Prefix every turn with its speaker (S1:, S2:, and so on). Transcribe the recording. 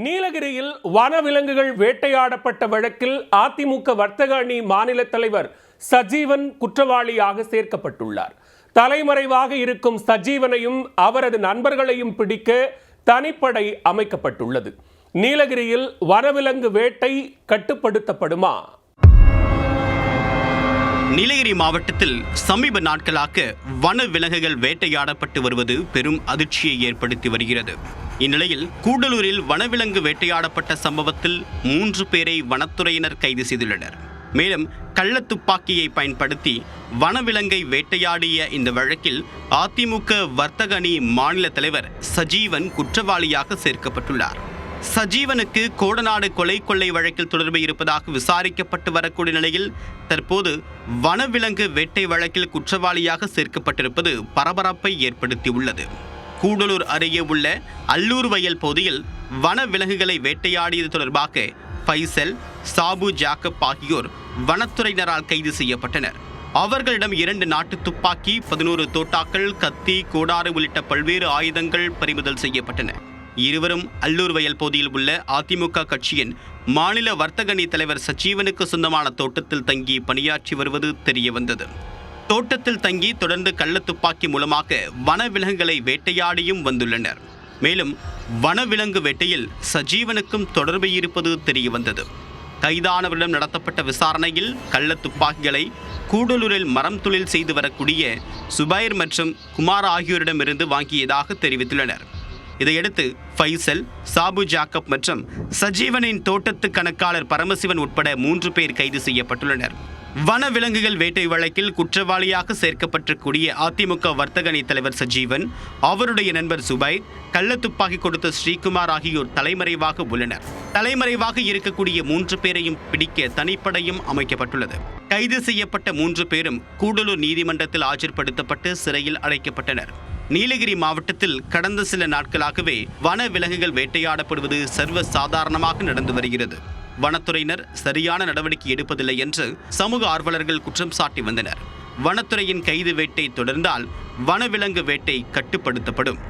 S1: நீலகிரியில் வனவிலங்குகள் வேட்டையாடப்பட்ட வழக்கில் அதிமுக வர்த்தக அணி மாநில தலைவர் சஜீவன் குற்றவாளியாக சேர்க்கப்பட்டுள்ளார். தலைமறைவாக இருக்கும் சஜீவனையும் அவரது நண்பர்களையும் பிடிக்க தனிப்படை அமைக்கப்பட்டுள்ளது. நீலகிரியில் வனவிலங்கு வேட்டை கட்டுப்படுத்தப்படுமா?
S2: நீலகிரி மாவட்டத்தில் சமீப நாட்களாக வனவிலங்குகள் வேட்டையாடப்பட்டு வருவது பெரும் அதிர்ச்சியை ஏற்படுத்தி வருகிறது. இந்நிலையில் கூடலூரில் வனவிலங்கு வேட்டையாடப்பட்ட சம்பவத்தில் 3 பேரை வனத்துறையினர் கைது செய்துள்ளனர். மேலும் கள்ளத்துப்பாக்கியை பயன்படுத்தி வனவிலங்கை வேட்டையாடிய இந்த வழக்கில் அதிமுக வர்த்தக அணி மாநில தலைவர் சஜீவன் குற்றவாளியாக சேர்க்கப்பட்டுள்ளார். சஜீவனுக்கு கோடநாடு கொள்ளை வழக்கில் தொடர்பு இருப்பதாக விசாரிக்கப்பட்டு வரக்கூடிய நிலையில் தற்போது வனவிலங்கு வேட்டை வழக்கில் குற்றவாளியாக சேர்க்கப்பட்டிருப்பது பரபரப்பை ஏற்படுத்தியுள்ளது. கூடலூர் அருகே உள்ள அல்லூர் வயல் பகுதியில் வனவிலங்குகளை வேட்டையாடியது தொடர்பாக ஃபைசல், சாபு ஜாக்கப் ஆகியோர் வனத்துறையினரால் கைது செய்யப்பட்டனர். அவர்களிடம் 2 நாட்டு துப்பாக்கி, 11 தோட்டாக்கள், கத்தி, கோடாறு உள்ளிட்ட பல்வேறு ஆயுதங்கள் பறிமுதல் செய்யப்பட்டன. இருவரும் அல்லூர் வயல் பகுதியில் உள்ள அதிமுக கட்சியின் மாநில வர்த்தக அணி தலைவர் சஜீவனுக்கு சொந்தமான தோட்டத்தில் தங்கி பணியாற்றி வருவது தெரியவந்தது. தோட்டத்தில் தங்கி தொடர்ந்து கள்ளத்துப்பாக்கி மூலமாக வனவிலங்குகளை வேட்டையாடியும் வந்துள்ளனர். மேலும் வனவிலங்கு வேட்டையில் சஜீவனுக்கும் தொடர்பு இருப்பது தெரியவந்தது. கைதானவரிடம் நடத்தப்பட்ட விசாரணையில் கள்ளத்துப்பாக்கிகளை கூடலூரில் மரம் தொழில் செய்து வரக்கூடிய சுபைர் மற்றும் குமார் ஆகியோரிடமிருந்து வாங்கியதாக தெரிவித்துள்ளனர். இதையடுத்து ஃபைசல், சாபு ஜாக்கப் மற்றும் சஜீவனின் தோட்டத்து கணக்காளர் பரமசிவன் உட்பட 3 பேர் கைது செய்யப்பட்டுள்ளனர். வனவிலங்குகள் வேட்டை வழக்கில் குற்றவாளியாக சேர்க்கப்பட்டிருக்கூடிய அதிமுக வர்த்தக அணி தலைவர் சஜீவன், அவருடைய நண்பர் சுபைர், கள்ளத்துப்பாக்கி கொடுத்த ஸ்ரீகுமார் ஆகியோர் தலைமறைவாக உள்ளனர். தலைமறைவாக இருக்கக்கூடிய 3 பேரையும் பிடிக்க தனிப்படையும் அமைக்கப்பட்டுள்ளது. கைது செய்யப்பட்ட 3 பேரும் கூடலூர் நீதிமன்றத்தில் ஆஜர்படுத்தப்பட்டு சிறையில் அடைக்கப்பட்டனர். நீலகிரி மாவட்டத்தில் கடந்த சில நாட்களாகவே வனவிலங்குகள் வேட்டையாடப்படுவது சர்வ சாதாரணமாக நடந்து வருகிறது. வனத்துறையினர் சரியான நடவடிக்கை எடுப்பதில்லை என்று சமூக ஆர்வலர்கள் குற்றம் சாட்டி வந்தனர். வனத்துறையின் கைது வேட்டை தொடர்ந்தால் வனவிலங்கு வேட்டை கட்டுப்படுத்தப்படும்.